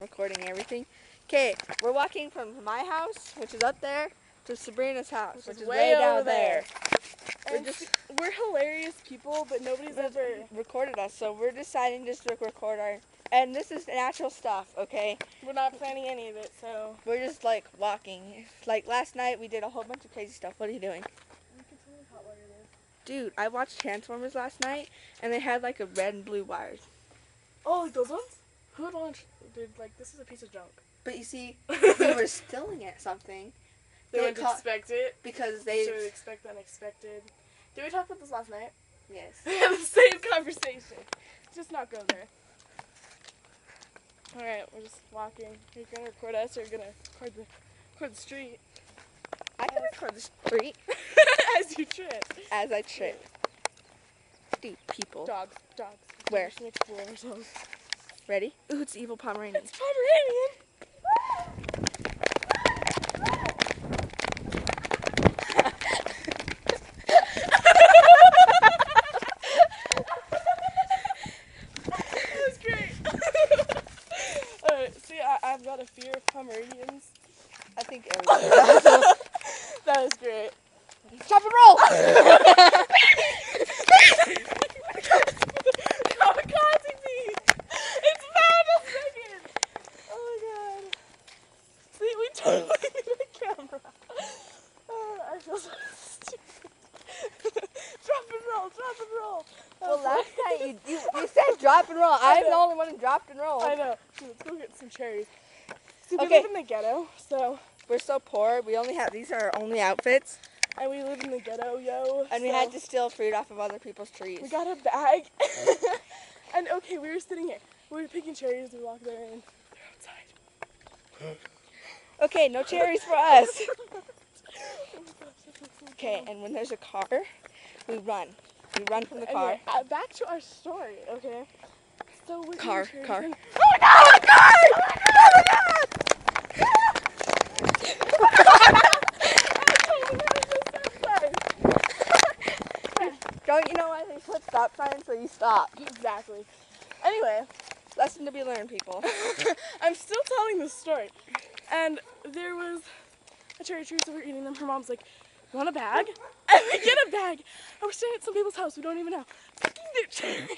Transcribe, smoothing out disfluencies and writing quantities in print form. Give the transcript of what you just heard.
recording everything. Okay, we're walking from my house, which is up there, to Sabrina's house, which is way down there. We're hilarious people, but nobody's ever recorded us, so we're deciding just to record our. And this is natural stuff, okay? We're not planning any of it, so we're just like walking. Like last night, we did a whole bunch of crazy stuff. What are you doing? We can tell me hot wire this. Dude, I watched Transformers last night, and they had like a red and blue wires. Oh, like those ones? Who would want? Dude, like this is a piece of junk. But you see, if we were stealing at something, they wouldn't expect it because they should expect the unexpected. Did we talk about this last night? Yes. We had the same conversation. Just not go there. All right, we're just walking. You're gonna record us, or you're gonna record the street? I can record the street as you trip. As I trip. Dude, people. Dogs. Where? We're just gonna explore ourselves. Ready? Ooh, it's evil Pomeranian. It's Pomeranian. That was great. Alright, see, I've got a fear of Pomeranians. I think everybody does. That was great. Stop and roll! Totally need a camera. I feel so stupid. Drop and roll. Well, last night you said drop and roll. I'm the only one who dropped and rolled. I know. Let's go get some cherries. See, okay. We live in the ghetto, so we're so poor. We only have these are our only outfits. And we live in the ghetto, yo. And we had to steal fruit off of other people's trees. We got a bag. And okay, we were sitting here. We were picking cherries. We walked there, and they're outside. Okay, no cherries for us. Okay, and when there's a car, we run. We run from the car. Anyway, back to our story, okay? So we're car. And... Oh no, a car! Don't you know why they put stop signs so you stop? Exactly. Anyway, lesson to be learned, people. I'm still telling this story. And there was a cherry tree, so we're eating them. Her mom's like, you want a bag? And we get a bag. And we're staying at some people's house we don't even know. Picking their cherries.